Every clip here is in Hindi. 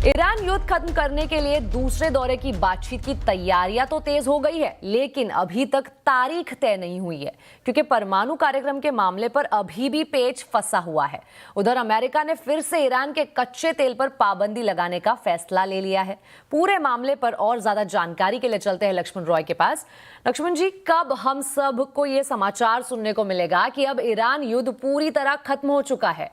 ईरान युद्ध खत्म करने के लिए दूसरे दौरे की बातचीत की तैयारियां तो तेज हो गई है, लेकिन अभी तक तारीख तय नहीं हुई है क्योंकि परमाणु कार्यक्रम के मामले पर अभी भी पेच फंसा हुआ है। उधर अमेरिका ने फिर से ईरान के कच्चे तेल पर पाबंदी लगाने का फैसला ले लिया है। पूरे मामले पर और ज्यादा जानकारी के लिए चलते हैं लक्ष्मण रॉय के पास। लक्ष्मण जी, कब हम सब को ये समाचार सुनने को मिलेगा कि अब ईरान युद्ध पूरी तरह खत्म हो चुका है?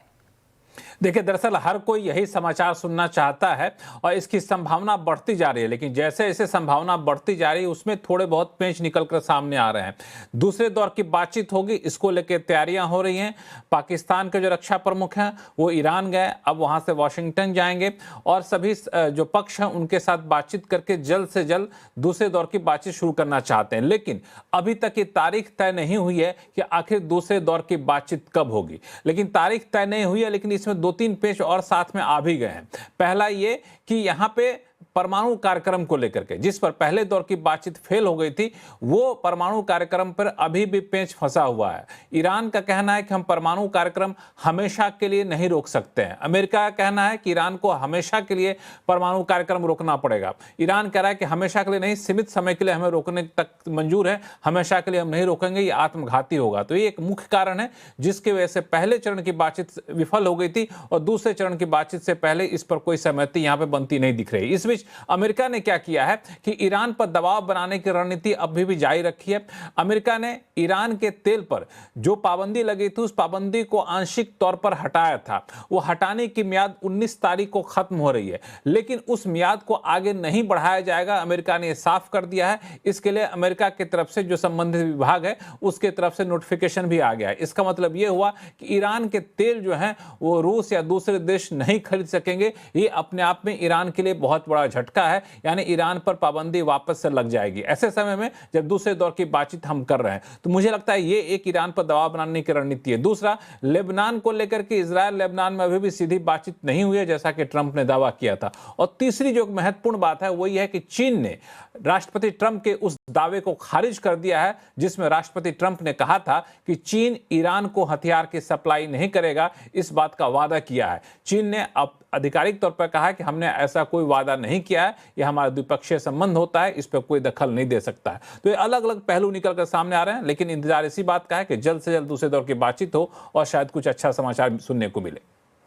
देखिए, दरअसल हर कोई यही समाचार सुनना चाहता है और इसकी संभावना बढ़ती जा रही है, लेकिन जैसे जैसे संभावना बढ़ती जा रही है उसमें थोड़े बहुत पेंच निकलकर सामने आ रहे हैं। दूसरे दौर की बातचीत होगी, इसको लेकर तैयारियां हो रही हैं। पाकिस्तान के जो रक्षा प्रमुख हैं वो ईरान गए, अब वहां से वाशिंगटन जाएंगे और सभी जो पक्ष हैं उनके साथ बातचीत करके जल्द से जल्द दूसरे दौर की बातचीत शुरू करना चाहते हैं। लेकिन अभी तक ये तारीख तय नहीं हुई है कि आखिर दूसरे दौर की बातचीत कब होगी। लेकिन तारीख तय नहीं हुई है, लेकिन इसमें दो तीन पेच और साथ में आ भी गए हैं। पहला ये कि यहां पे परमाणु कार्यक्रम को लेकर के जिस पर पहले दौर की बातचीत फेल हो गई थी, वो परमाणु कार्यक्रम पर अभी भी पेंच फंसा हुआ है। ईरान का कहना है कि हम परमाणु कार्यक्रम हमेशा के लिए नहीं रोक सकते हैं। अमेरिका का कहना है कि ईरान को हमेशा के लिए परमाणु कार्यक्रम रोकना पड़ेगा। ईरान कह रहा है कि हमेशा के लिए नहीं, सीमित समय के लिए हमें रोकने तक मंजूर है, हमेशा के लिए हम नहीं रोकेंगे, ये आत्मघाती होगा। तो ये एक मुख्य कारण है जिसकी वजह से पहले चरण की बातचीत विफल हो गई थी और दूसरे चरण की बातचीत से पहले इस पर कोई सहमति यहां पर बनती नहीं दिख रही। इस बीच अमेरिका ने क्या किया है कि ईरान पर दबाव बनाने की रणनीति अभी भी जारी रखी है। अमेरिका ने ईरान के तेल पर जो पाबंदी लगी थी उस पाबंदी को आंशिक तौर पर हटाया था। वो हटाने की मियाद 19 तारीख को खत्म हो रही है, लेकिन उस मियाद को आगे नहीं बढ़ाया जाएगा, अमेरिका ने साफ कर दिया है। इसके लिए अमेरिका की तरफ से जो संबंधित विभाग है उसके तरफ से नोटिफिकेशन भी आ गया है। इसका मतलब यह हुआ कि ईरान के तेल जो है वो रूस या दूसरे देश नहीं खरीद सकेंगे। ये अपने आप में ईरान के लिए बहुत बड़ा झटका है, यानी ईरान पर पाबंदी वापस से लग जाएगी ऐसे समय में जब दूसरे दौर की बातचीत हम कर रहे हैं। तो मुझे लगता है ये एक ईरान पर दबाव बनाने की रणनीति है। दूसरा, लेबनान को लेकर के इजरायल लेबनान में अभी भी सीधी बातचीत नहीं हुई है जैसा कि ट्रंप ने दावा किया था। और तीसरी जो महत्वपूर्ण बात है वो ये है कि चीन ने राष्ट्रपति ट्रंप के उस दावे को खारिज कर दिया है जिसमें राष्ट्रपति ट्रंप ने कहा था कि चीन ईरान को हथियार की सप्लाई नहीं करेगा। इस बात का वादा किया है। चीन ने अब आधिकारिक तौर पर कहा है कि हमने ऐसा कोई वादा नहीं किया है, यह हमारा द्विपक्षीय संबंध होता है, इस पर कोई दखल नहीं दे सकता है। तो ये अलग अलग पहलू निकलकर सामने आ रहे हैं, लेकिन इंतजार इसी बात का है कि जल्द से जल्द दूसरे दौर की बातचीत हो और शायद कुछ अच्छा समाचार सुनने को मिले।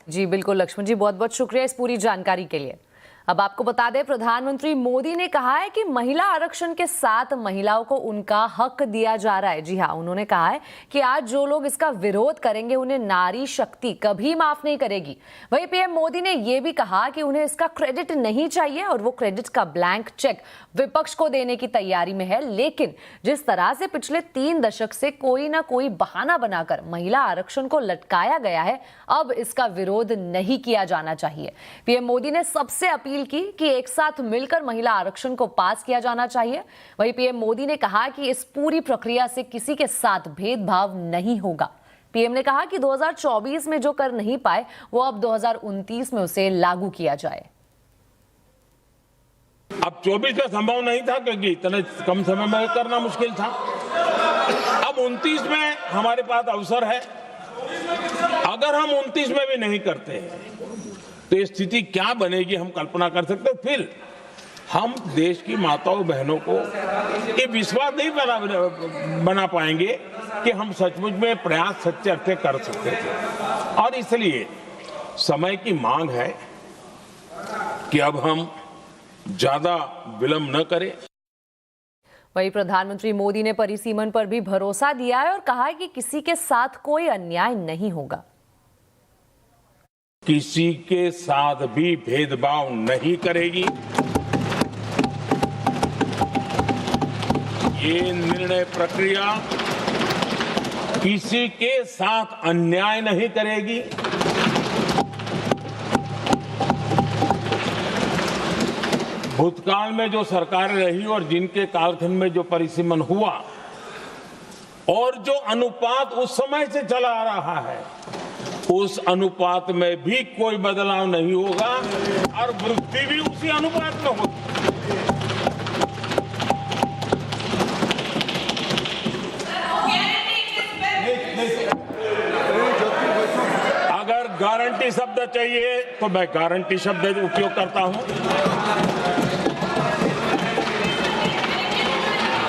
जी बिल्कुल लक्ष्मण जी, बहुत बहुत शुक्रिया इस पूरी जानकारी के लिए। अब आपको बता दें, प्रधानमंत्री मोदी ने कहा है कि महिला आरक्षण के साथ महिलाओं को उनका हक दिया जा रहा है। जी हाँ, उन्होंने कहा है कि आज जो लोग इसका विरोध करेंगे उन्हें नारी शक्ति कभी माफ नहीं करेगी। वहीं पीएम मोदी ने यह भी कहा कि उन्हें इसका क्रेडिट नहीं चाहिए और वो क्रेडिट का ब्लैंक चेक विपक्ष को देने की तैयारी में है। लेकिन जिस तरह से पिछले 3 दशक से कोई ना कोई बहाना बनाकर महिला आरक्षण को लटकाया गया है, अब इसका विरोध नहीं किया जाना चाहिए। पीएम मोदी ने सबसे अपील की कि एक साथ मिलकर महिला आरक्षण को पास किया जाना चाहिए। वहीं पीएम मोदी ने कहा कि इस पूरी प्रक्रिया से किसी के साथ भेदभाव नहीं होगा। पीएम ने कहा कि 2024 में जो कर नहीं पाए वो अब 2029 में उसे लागू किया जाए। अब 24 में संभव नहीं था क्योंकि इतने कम समय में करना मुश्किल था। अब 29 में हमारे पास अवसर है। अगर हम 29 में भी नहीं करते तो ये स्थिति क्या बनेगी हम कल्पना कर सकते हैं। फिर हम देश की माताओं बहनों को ये विश्वास नहीं बना पाएंगे कि हम सचमुच में प्रयास सच्चे अर्थ कर सकते थे। और इसलिए समय की मांग है कि अब हम ज्यादा विलंब न करें। वहीं प्रधानमंत्री मोदी ने परिसीमन पर भी भरोसा दिया है और कहा है कि किसी के साथ कोई अन्याय नहीं होगा। किसी के साथ भी भेदभाव नहीं करेगी। ये निर्णय प्रक्रिया किसी के साथ अन्याय नहीं करेगी। भूतकाल में जो सरकारें रही और जिनके कालखंड में जो परिसीमन हुआ और जो अनुपात उस समय से चला आ रहा है, उस अनुपात में भी कोई बदलाव नहीं होगा और वृद्धि भी उसी अनुपात में होगी। अगर गारंटी गारंटी शब्द चाहिए तो मैं गारंटी शब्द उपयोग करता हूं।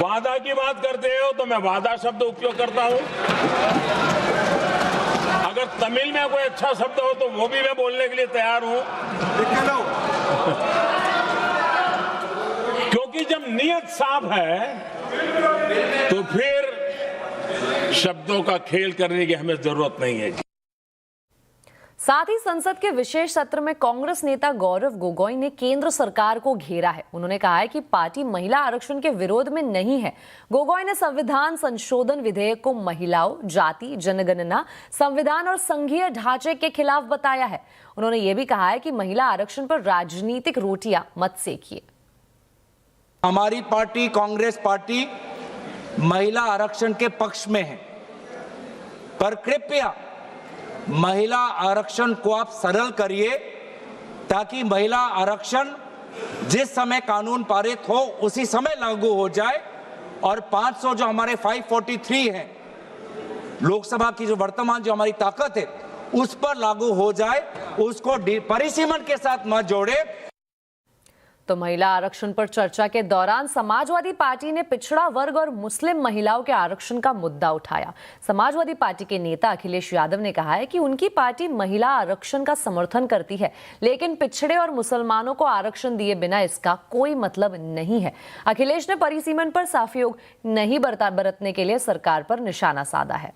वादा की बात करते हो तो मैं वादा शब्द उपयोग करता हूं। अगर तमिल में कोई अच्छा शब्द हो तो वो भी मैं बोलने के लिए तैयार हूं। क्योंकि जब नीयत साफ है तो फिर शब्दों का खेल करने की हमें जरूरत नहीं है। साथ ही संसद के विशेष सत्र में कांग्रेस नेता गौरव गोगोई ने केंद्र सरकार को घेरा है। उन्होंने कहा है कि पार्टी महिला आरक्षण के विरोध में नहीं है। गोगोई ने संविधान संशोधन विधेयक को महिलाओं, जाति, जनगणना, संविधान और संघीय ढांचे के खिलाफ बताया है। उन्होंने ये भी कहा है कि महिला आरक्षण पर राजनीतिक रोटियां मत सेकिए। हमारी पार्टी कांग्रेस पार्टी महिला आरक्षण के पक्ष में है, पर कृपया महिला आरक्षण को आप सरल करिए ताकि महिला आरक्षण जिस समय कानून पारित हो उसी समय लागू हो जाए और 500 जो हमारे 543 है लोकसभा की जो वर्तमान जो हमारी ताकत है उस पर लागू हो जाए, उसको परिसीमन के साथ मत जोड़े। तो महिला आरक्षण पर चर्चा के दौरान समाजवादी पार्टी ने पिछड़ा वर्ग और मुस्लिम महिलाओं के आरक्षण का मुद्दा उठाया। समाजवादी पार्टी के नेता अखिलेश यादव ने कहा है कि उनकी पार्टी महिला आरक्षण का समर्थन करती है, लेकिन पिछड़े और मुसलमानों को आरक्षण दिए बिना इसका कोई मतलब नहीं है। अखिलेश ने परिसीमन पर साफियोग नहीं बरतने के लिए सरकार पर निशाना साधा है।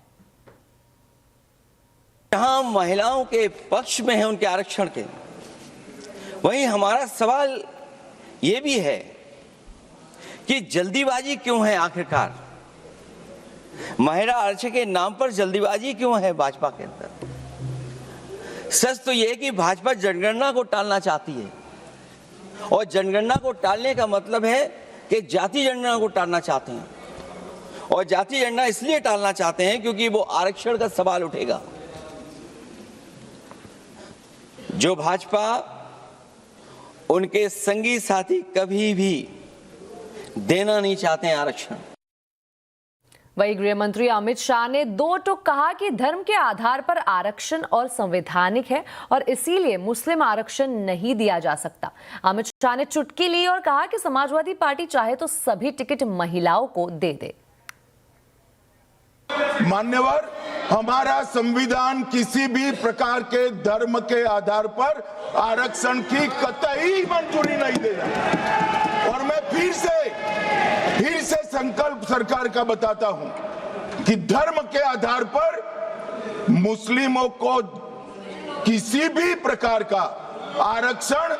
जहां महिलाओं के पक्ष में है उनके आरक्षण के, वहीं हमारा सवाल ये भी है कि जल्दीबाजी क्यों है? आखिरकार महिला आरक्षण के नाम पर जल्दीबाजी क्यों है भाजपा के अंदर? सच तो यह है कि भाजपा जनगणना को टालना चाहती है, और जनगणना को टालने का मतलब है कि जाति जनगणना को टालना चाहते हैं। और जाति जनगणना इसलिए टालना चाहते हैं क्योंकि वो आरक्षण का सवाल उठेगा। जो भाजपा उनके संगी साथी कभी भी देना नहीं चाहते हैं आरक्षण। वहीं गृह मंत्री अमित शाह ने दो टूक कहा कि धर्म के आधार पर आरक्षण और संवैधानिक है और इसीलिए मुस्लिम आरक्षण नहीं दिया जा सकता। अमित शाह ने चुटकी ली और कहा कि समाजवादी पार्टी चाहे तो सभी टिकट महिलाओं को दे दे। मान्यवर, हमारा संविधान किसी भी प्रकार के धर्म के आधार पर आरक्षण की कतई मंजूरी नहीं देगा। और मैं फिर से संकल्प सरकार का बताता हूं कि धर्म के आधार पर मुस्लिमों को किसी भी प्रकार का आरक्षण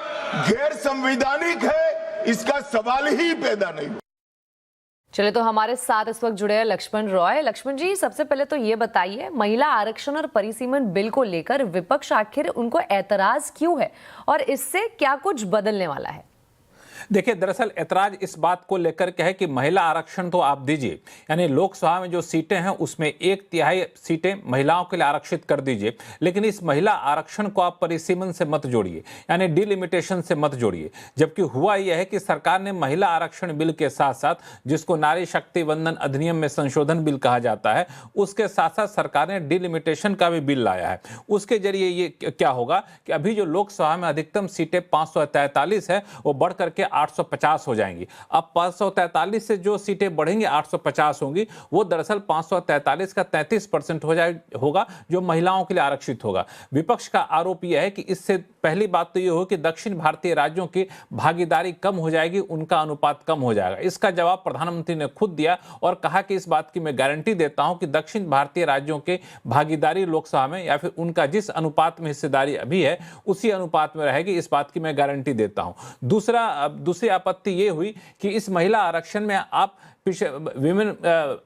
गैर संवैधानिक है, इसका सवाल ही पैदा नहीं। चले तो हमारे साथ इस वक्त जुड़े हैं लक्ष्मण रॉय। लक्ष्मण जी, सबसे पहले तो ये बताइए, महिला आरक्षण और परिसीमन बिल को लेकर विपक्ष आखिर उनको ऐतराज क्यों है और इससे क्या कुछ बदलने वाला है? देखिए, दरअसल ऐतराज इस बात को लेकर के है कि महिला आरक्षण तो आप दीजिए, यानी लोकसभा में जो सीटें हैं उसमें 1/3 सीटें महिलाओं के लिए आरक्षित कर दीजिए, लेकिन इस महिला आरक्षण को आप परिसीमन से मत जोड़िए, यानी डिलिमिटेशन से मत जोड़िए। जबकि हुआ यह है कि सरकार ने महिला आरक्षण बिल के साथ साथ, जिसको नारी शक्ति वंदन अधिनियम में संशोधन बिल कहा जाता है, उसके साथ साथ सरकार ने डिलिमिटेशन का भी बिल लाया है। उसके जरिए ये क्या होगा कि अभी जो लोकसभा में अधिकतम सीटें 543 है, वो बढ़ करके 850 हो जाएंगी। अब 543 से जो सीटें बढ़ेंगी 850 होंगी, वो दरअसल 543 का 33% होगा जो महिलाओं के लिए आरक्षित होगा। विपक्ष का आरोप यह है कि इससे पहली बात तो ये हो कि दक्षिण भारतीय राज्यों की भागीदारी कम हो जाएगी, उनका अनुपात कम हो जाएगा। इसका जवाब प्रधानमंत्री ने खुद दिया और कहा कि इस बात की मैं गारंटी देता हूं कि दक्षिण भारतीय राज्यों के भागीदारी लोकसभा में या फिर उनका जिस अनुपात में हिस्सेदारी अभी है उसी अनुपात में रहेगी, इस बात की मैं गारंटी देता हूं। दूसरी आपत्ति ये हुई कि इस महिला आरक्षण में आप विमेन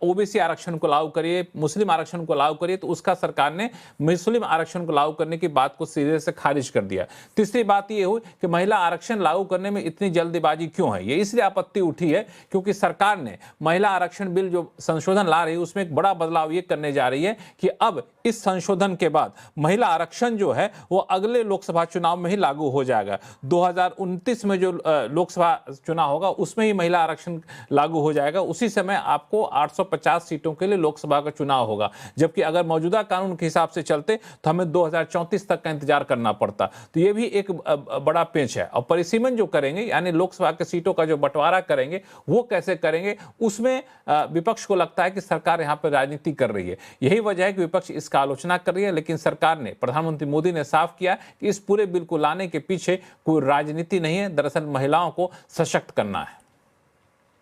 ओबीसी आरक्षण को लागू करिए, मुस्लिम आरक्षण को लागू करिए, तो उसका सरकार ने मुस्लिम आरक्षण को लागू करने की बात को सीधे से खारिज कर दिया। तीसरी बात ये हुई कि महिला आरक्षण लागू करने में इतनी जल्दबाजी क्यों है, ये इसलिए आपत्ति उठी है क्योंकि सरकार ने महिला आरक्षण बिल जो संशोधन ला रही है उसमें एक बड़ा बदलाव ये करने जा रही है कि अब इस संशोधन के बाद महिला आरक्षण जो है वो अगले लोकसभा चुनाव में ही लागू हो जाएगा। 2029 में जो लोकसभा चुनाव होगा उसमें ही महिला आरक्षण लागू हो जाएगा, उसी समय आपको 850 सीटों के लिए लोकसभा का चुनाव होगा, जबकि अगर मौजूदा कानून के हिसाब से चलते तो हमें 2034 तक का इंतजार करना पड़ता। तो ये भी एक बड़ा पेंच है। और परिसीमन जो करेंगे, यानी लोकसभा के सीटों का जो बंटवारा करेंगे, वो कैसे करेंगे, उसमें विपक्ष को लगता है कि सरकार यहाँ पर राजनीति कर रही है। यही वजह है कि विपक्ष इसका आलोचना कर रही है, लेकिन सरकार ने, प्रधानमंत्री मोदी ने साफ किया कि इस पूरे बिल को लाने के पीछे कोई राजनीति नहीं है, दरअसल महिलाओं को सशक्त करना है।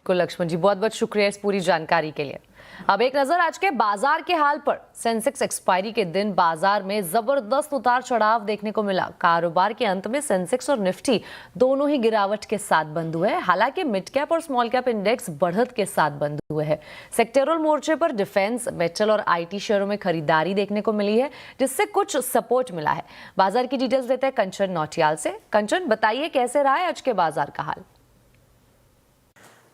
लक्ष्मण जी, बहुत बहुत शुक्रिया इस पूरी जानकारी के लिए। अब एक नजर आज के बाजार के हाल पर। सेंसेक्स एक्सपायरी के दिन बाजार में जबरदस्त उतार चढ़ाव देखने को मिला। कारोबार के अंत में सेंसेक्स और निफ्टी दोनों ही गिरावट के साथ बंद हुए हैं। हालांकि मिड कैप और स्मॉल कैप इंडेक्स बढ़त के साथ बंद हुए हैं। सेक्टरल मोर्चे पर डिफेंस, मेटल और आईटी शेयरों में खरीदारी देखने को मिली है, जिससे कुछ सपोर्ट मिला है। बाजार की डिटेल्स देते हैं कंचन नौटियाल से। कंचन, बताइए कैसे रहा है आज के बाजार का हाल?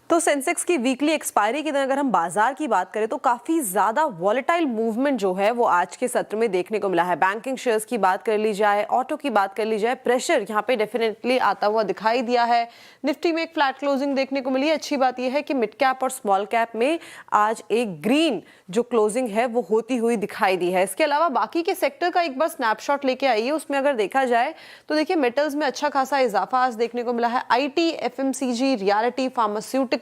तो सेंसेक्स की वीकली एक्सपायरी के दिन अगर हम बाजार की बात करें तो काफी ज्यादा वॉलेटाइल मूवमेंट जो है वो आज के सत्र में देखने को मिला है। बैंकिंग शेयर्स की बात कर ली जाए, ऑटो की बात कर ली जाए, प्रेशर यहाँ पे डेफिनेटली आता हुआ दिखाई दिया है। निफ्टी में एक फ्लैट क्लोजिंग देखने को मिली है। अच्छी बात यह है कि मिड कैप और स्मॉल कैप में आज एक ग्रीन जो क्लोजिंग है वो होती हुई दिखाई दी है। इसके अलावा बाकी के सेक्टर का एक बार स्नैपशॉट लेके आइए। उसमें अगर देखा जाए तो देखिए मेटल्स में अच्छा खासा इजाफा आज देखने को मिला है। IT, FMCG, reality, pharmaceutical,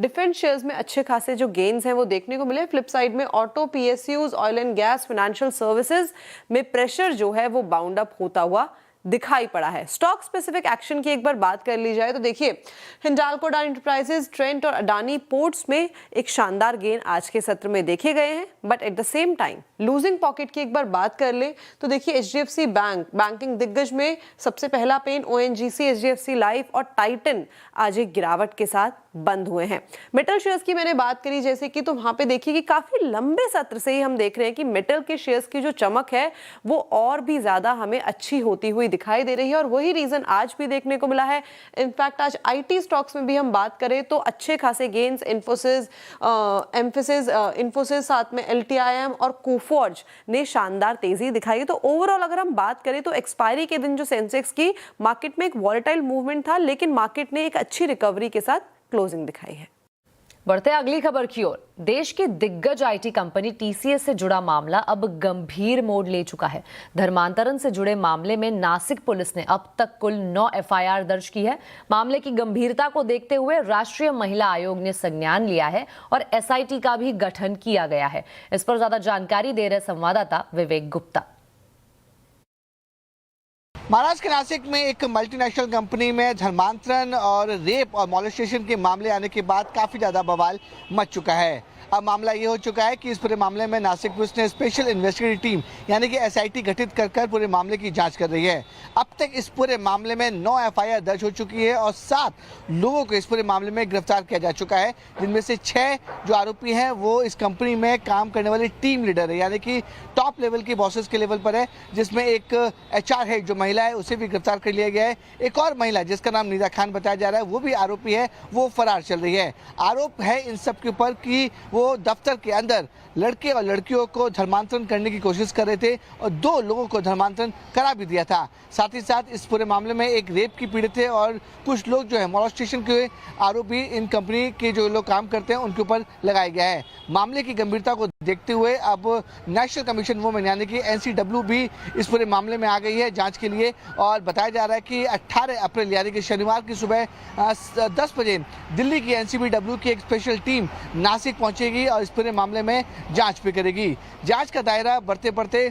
defence shares में अच्छे खासे जो गेन्स हैं वो देखने को मिले। फ्लिप साइड में auto, PSUs, oil and gas, financial services में प्रेशर जो है वो बाउंड अप होता हुआ दिखाई पड़ा है। स्टॉक स्पेसिफिक एक्शन की एक बार बात कर ली जाए तो देखिए हिंडाल्को, अडानी एंटरप्राइजेज, ट्रेंट और अडानी पोर्ट्स में एक शानदार गेन आज के सत्र में देखे गए हैं। But at the same time losing pocket की एक बार बात कर ले तो देखिए एचडीएफसी बैंक, बैंकिंग दिग्गज में सबसे पहला पेन, ओएनजीसी, एचडीएफसी लाइफ और टाइटन आज एक गिरावट के साथ बंद हुए हैं। मेटल शेयर्स की मैंने बात करी जैसे कि, तो वहां पे देखिए कि काफी लंबे सत्र से ही हम देख रहे हैं कि मेटल के शेयर्स की जो चमक है वो और भी ज्यादा हमें अच्छी होती हुई दिखाई दे रही है और वही रीजन आज भी देखने को मिला है। इनफैक्ट आज आईटी स्टॉक्स में भी हम बात करें तो अच्छे खासे गेन्स, इन्फोसिस, साथ में एलटीआईएम और कोफॉर्ज ने शानदार तेजी दिखाई। तो ओवरऑल अगर हम बात करें तो एक्सपायरी के दिन जो सेंसेक्स की मार्केट में एक वॉलेटाइल मूवमेंट था, लेकिन मार्केट ने एक अच्छी रिकवरी के साथ क्लोजिंग दिखाई है। बढ़ते अगली खबर की ओर। देश की दिग्गज आईटी कंपनी टीसीएस से जुड़ा मामला अब गंभीर मोड़ ले चुका है। धर्मांतरण से जुड़े मामले में नासिक पुलिस ने अब तक कुल 9 एफआईआर दर्ज की है। मामले की गंभीरता को देखते हुए राष्ट्रीय महिला आयोग ने संज्ञान लिया है और एसआईटी का भी गठन किया गया है। इस पर ज्यादा जानकारी दे रहे संवाददाता विवेक गुप्ता। महाराष्ट्र के नासिक में एक मल्टीनेशनल कंपनी में धर्मांतरण और रेप और मॉलेस्टेशन के मामले आने के बाद काफ़ी ज़्यादा बवाल मच चुका है। अब मामला ये हो चुका है कि इस पूरे मामले में नासिक पुलिस ने स्पेशल इन्वेस्टिगेटिव टीम यानी कि एसआईटी गठित कर पूरे मामले की जांच कर रही है। अब तक इस पूरे मामले में 9 एफआईआर दर्ज हो चुकी है और 7 लोगों को इस पूरे मामले में गिरफ्तार किया जा चुका है, जिनमें से 6 जो आरोपी हैं वो इस कंपनी में काम करने वाली टीम लीडर है, यानी कि टॉप लेवल की बॉसेस के लेवल पर है, जिसमें एक एचआर हेड जो महिला है उसे भी गिरफ्तार कर लिया गया है। एक और महिला जिसका नाम निदा खान बताया जा रहा है वो भी आरोपी है, वो फरार चल रही है। आरोप है इन सब के ऊपर कि वो दफ्तर के अंदर लड़के और लड़कियों को धर्मांतरण करने की कोशिश कर रहे थे और 2 लोगों को धर्मांतरण करा भी दिया था। साथ ही साथ इस पूरे मामले में एक रेप की पीड़ित थे और कुछ लोग जो है मॉलेस्टेशन के आरोप भी इन कंपनी के जो लोग काम करते हैं उनके ऊपर लगाया गया है। मामले की गंभीरता को देखते हुए अब नेशनल कमीशन वुमेन यानी कि एनसीडब्ल्यू भी इस पूरे मामले में आ गई है जांच के लिए और बताया जा रहा है कि 18 अप्रैल यानी कि शनिवार की सुबह 10 बजे दिल्ली की एनसीबीडब्ल्यू की एक स्पेशल टीम नासिक पहुंचेगी और इस पूरे मामले में जांच भी करेगी। जांच का दायरा बढ़ते बढ़ते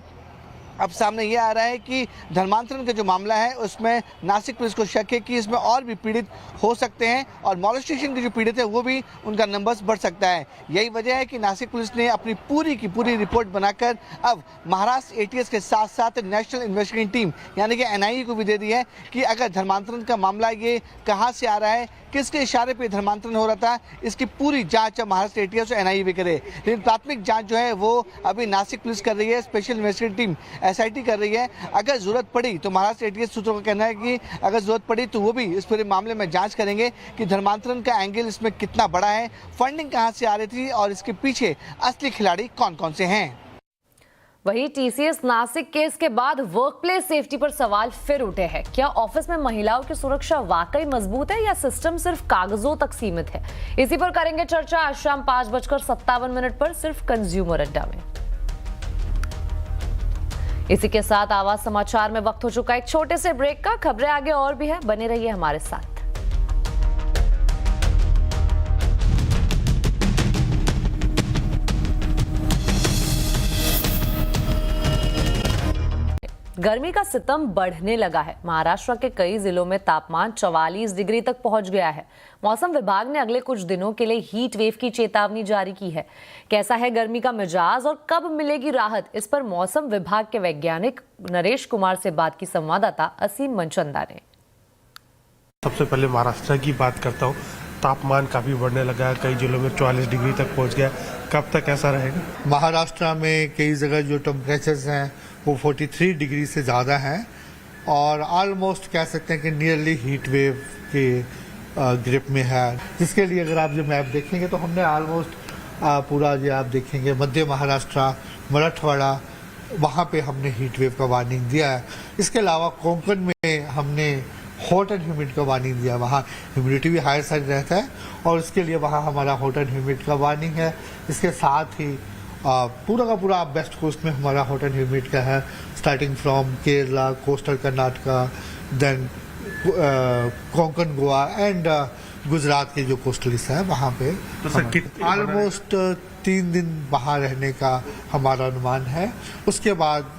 अब सामने ये आ रहा है कि धर्मांतरण का जो मामला है उसमें नासिक पुलिस को शक है कि इसमें और भी पीड़ित हो सकते हैं और मॉलेस्टेशन के जो पीड़ित है वो भी उनका नंबर्स बढ़ सकता है। यही वजह है कि नासिक पुलिस ने अपनी पूरी की पूरी रिपोर्ट बनाकर अब महाराष्ट्र एटीएस के साथ साथ नेशनल इन्वेस्टिगेटिव टीम यानी कि एनआईए को भी दे दी है कि अगर धर्मांतरण का मामला ये कहाँ से आ रहा है, किसके इशारे पे धर्मांतरण हो रहा था, इसकी पूरी जांच महाराष्ट्र एटीएस और एनआईए भी करे। लेकिन प्राथमिक जांच जो है वो अभी नासिक पुलिस कर रही है, स्पेशल इन्वेस्टिगेटिव टीम एसआईटी कर रही है। अगर जरूरत पड़ी तो महाराष्ट्र एटीएस सूत्रों का कहना है कि अगर जरूरत पड़ी तो वो भी इस पूरे मामले में जांच करेंगे कि धर्मांतरण का एंगल इसमें कितना बड़ा है, फंडिंग कहां से आ रही थी और इसके पीछे असली खिलाड़ी कौन कौन से हैं। वहीं टीसीएस नासिक केस के बाद वर्कप्लेस सेफ्टी पर सवाल फिर उठे हैं। क्या ऑफिस में महिलाओं की सुरक्षा वाकई मजबूत है या सिस्टम सिर्फ कागजों तक सीमित है? इसी पर करेंगे चर्चा आज शाम 5:57 पर सिर्फ कंज्यूमर अड्डा में। इसी के साथ आवाज समाचार में वक्त हो चुका है एक छोटे से ब्रेक का। खबरें आगे और भी है, बने रहिए हमारे साथ। गर्मी का सितम बढ़ने लगा है। महाराष्ट्र के कई जिलों में तापमान 44 डिग्री तक पहुंच गया है। मौसम विभाग ने अगले कुछ दिनों के लिए हीट वेव की चेतावनी जारी की है। कैसा है गर्मी का मिजाज और कब मिलेगी राहत, इस पर मौसम विभाग के वैज्ञानिक नरेश कुमार से बात की संवाददाता असीम मनचंदा ने। सबसे पहले महाराष्ट्र की बात करता हूँ। तापमान काफी बढ़ने लगा है, कई जिलों में 44 डिग्री तक पहुंच गया। कब तक ऐसा रहेगा? महाराष्ट्र में कई जगह जो टेम्परेचर्स हैं वो 43 डिग्री से ज़्यादा हैं और ऑलमोस्ट कह सकते हैं कि नियरली हीट वेव के ग्रिप में है। जिसके लिए अगर आप जो मैप देखेंगे तो हमने ऑलमोस्ट पूरा जो आप देखेंगे मध्य महाराष्ट्र, मराठवाड़ा, वहाँ पे हमने हीट वेव का वार्निंग दिया है। इसके अलावा कोंकण में हमने हॉट एंड ह्यूमिड का वार्निंग दिया। वहाँ ह्यूमिडिटी भी हायर साइड रहता है और इसके लिए वहाँ हमारा हॉट एंड ह्यूमिड का वार्निंग है। इसके साथ ही पूरा का पूरा वेस्ट कोस्ट में हमारा हॉट एंड ह्यूमिड का है, starting from Kerala, coastal Karnataka, then Konkan, Goa and Gujarat के जो कोस्टल हिस्सा है वहाँ पे ऑलमोस्ट 3 दिन वहाँ रहने का हमारा अनुमान है। उसके बाद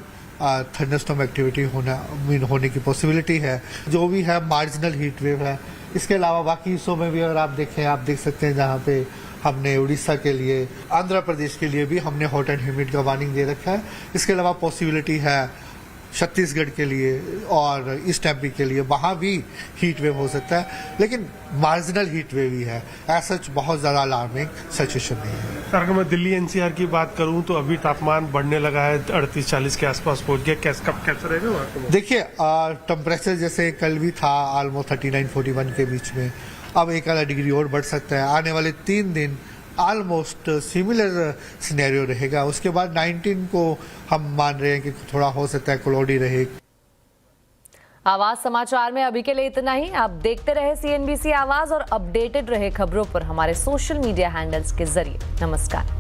थंडरस्टॉर्म एक्टिविटी होने की पॉसिबिलिटी है। जो भी है मार्जिनल हीट वेव है। इसके अलावा बाकी हिस्सों में भी अगर आप देखें, आप देख सकते हैं जहाँ पे हमने उड़ीसा के लिए, आंध्र प्रदेश के लिए भी हमने हॉट एंड ह्यूमिड का वार्निंग दे रखा है। इसके अलावा पॉसिबिलिटी है छत्तीसगढ़ के लिए और ईस्ट एमपी के लिए, वहाँ भी हीट वेव हो सकता है, लेकिन मार्जिनल हीट वेव ही है। ऐसा बहुत ज़्यादा अलार्मिंग सिचुएशन नहीं है। सर, अगर मैं दिल्ली एनसीआर की बात करूँ तो अभी तापमान बढ़ने लगा है, 38-40 के आसपास पहुँच गया। कब कैसा रहेगा वहाँ पे? देखिए, टेम्परेचर जैसे कल भी था ऑलमोस्ट 39-41 के बीच में, अब 1 डिग्री और बढ़ सकता है। आने वाले 3 दिन ऑलमोस्ट सिमिलर सिनेरियो रहेगा। उसके बाद 19 को हम मान रहे हैं कि थोड़ा हो सकता है क्लॉडी रहे। आवाज समाचार में अभी के लिए इतना ही। आप देखते रहे CNBC आवाज और अपडेटेड रहे खबरों पर हमारे सोशल मीडिया हैंडल्स के जरिए। नमस्कार।